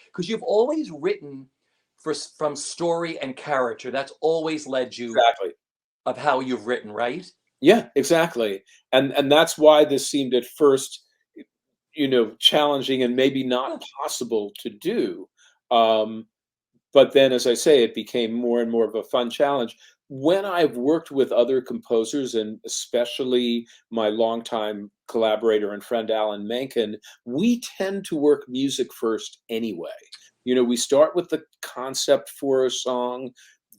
because you've always written from story and character. That's always led you Exactly. of how you've written, right? Yeah, exactly. And that's why this seemed at first, challenging and maybe not Yeah. possible to do. Um, but then, as I say, it became more and more of a fun challenge. When I've worked with other composers, and especially my longtime collaborator and friend Alan Menken, we tend to work music first anyway. We start with the concept for a song,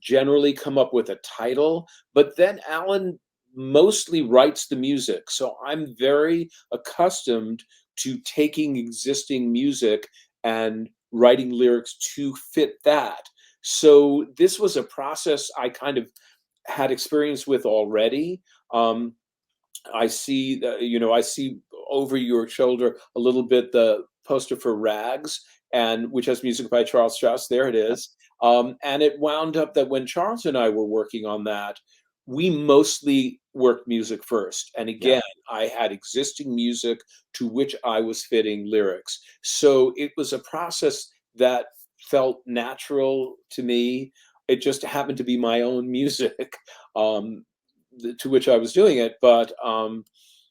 generally come up with a title, but then Alan mostly writes the music. So I'm very accustomed to taking existing music and writing lyrics to fit that. So this was a process I kind of had experience with already. Um, I see over your shoulder a little bit the poster for Rags, and which has music by Charles Strauss. There it is. And it wound up that when Charles and I were working on that, we mostly worked music first. And Yeah. again, I had existing music to which I was fitting lyrics. So it was a process that felt natural to me. It just happened to be my own music. Um, to which I was doing it, but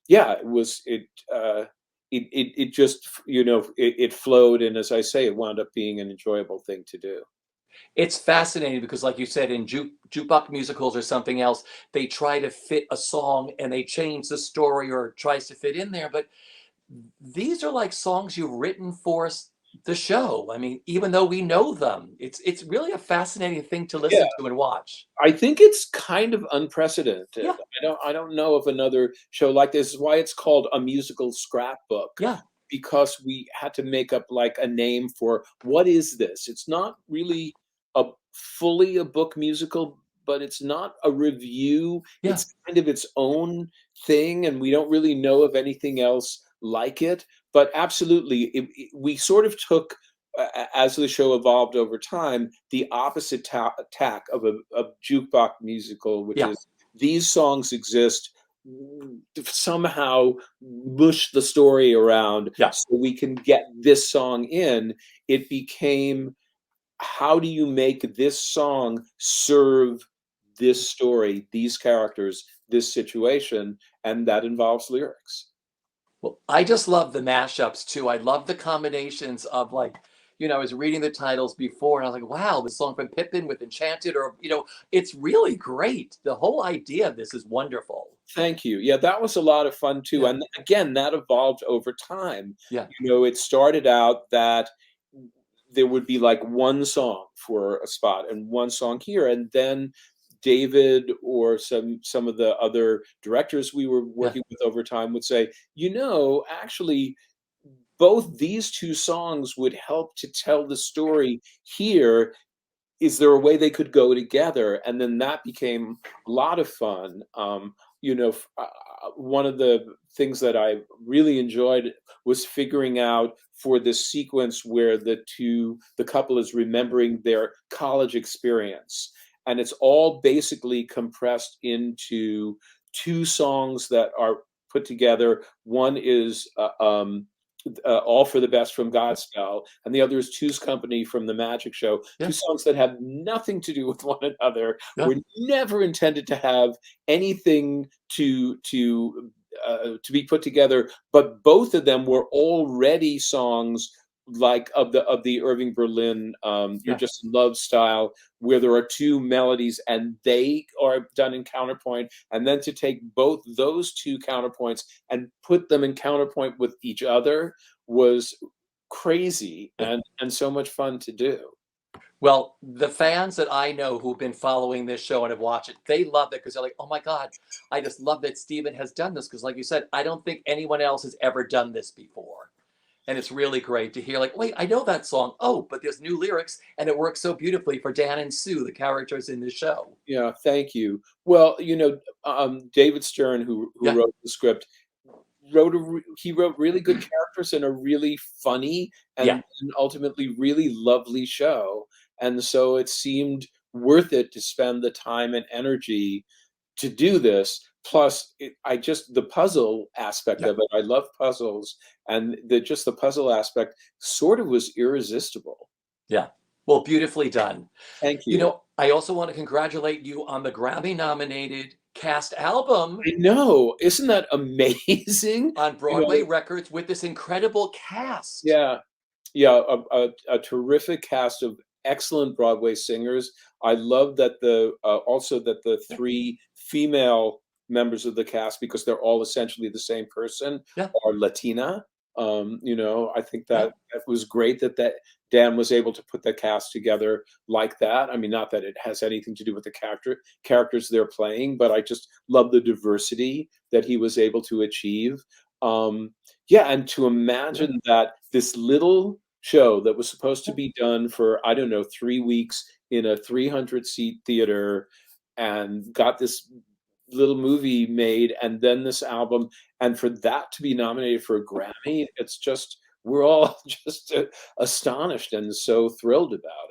yeah, it just it flowed, and as I say, it wound up being an enjoyable thing to do. It's fascinating because, like you said, in jukebox musicals or something else, they try to fit a song and they change the story or tries to fit in there. But these are like songs you've written for the show. I mean, even though we know them, it's really a fascinating thing to Yeah, listen to and watch. I think it's kind of unprecedented. Yeah, I don't know of another show like this. This is why it's called a musical scrapbook, yeah, because we had to make up like a name for what is this. It's not really a fully a book musical, but it's not a review. yeah. It's kind of its own thing, and we don't really know of anything else like it. But absolutely, we sort of took, as the show evolved over time, the opposite tack of a jukebox musical, which Yeah. is these songs exist, somehow mush the story around Yeah. so we can get this song in. It became, how do you make this song serve this story, these characters, this situation? And that involves lyrics. Well, I just love the mashups too. I love the combinations of like, I was reading the titles before and I was like, wow, the song from Pippin with Enchanted, or, it's really great. The whole idea of this is wonderful. Thank you. Yeah, that was a lot of fun too. Yeah. And again, that evolved over time. Yeah. It started out that there would be like one song for a spot and one song here. And then David or some of the other directors we were Yeah. working with over time would say, actually, both these two songs would help to tell the story here. Is there a way they could go together? And then that became a lot of fun. One of the things that I really enjoyed was figuring out for this sequence where the couple is remembering their college experience, and it's all basically compressed into two songs that are put together. One is All for the Best from Godspell, and the other is Two's Company from the Magic Show. Yeah. Two songs that have nothing to do with one another, Yeah. were never intended to have anything to be put together, but both of them were already songs like of the Irving Berlin You're Yeah. Just in Love style, where there are two melodies and they are done in counterpoint, and then to take both those two counterpoints and put them in counterpoint with each other was crazy Yeah. and so much fun to do. Well, the fans that I know who've been following this show and have watched it, they love it because they're like, oh my God, I just love that Steven has done this. Because, like you said, I don't think anyone else has ever done this before. And it's really great to hear, like, wait, I know that song. Oh, but there's new lyrics, and it works so beautifully for Dan and Sue, the characters in the show. Yeah, thank you. Well, David Stern, who Yeah. wrote the script, he wrote really good characters in a really funny Yeah. and ultimately really lovely show, and so it seemed worth it to spend the time and energy to do this. Plus, the puzzle aspect Yeah. of it. I love puzzles, and the puzzle aspect sort of was irresistible. Yeah. Well, beautifully done. Thank You you. know, I also want to congratulate you on the Grammy nominated cast album I know. Isn't that amazing? on You Broadway know, Records with this incredible cast. yeah. Yeah, a terrific cast of excellent Broadway singers. I love that also that the Yeah. 3 female members of the cast, because they're all essentially the same person, Yeah. are Latina. You know, I think Yeah. that was great that Dan was able to put the cast together like that. I mean, not that it has anything to do with the characters they're playing, but I just love the diversity that he was able to achieve. Um, yeah, and to Yeah. imagine that this little show that was supposed to Yeah. be done for, I don't know, 3 weeks in a 300-seat theater and got this little movie made and then this album, and for that to be nominated for a Grammy, it's just we're all just, astonished and so thrilled about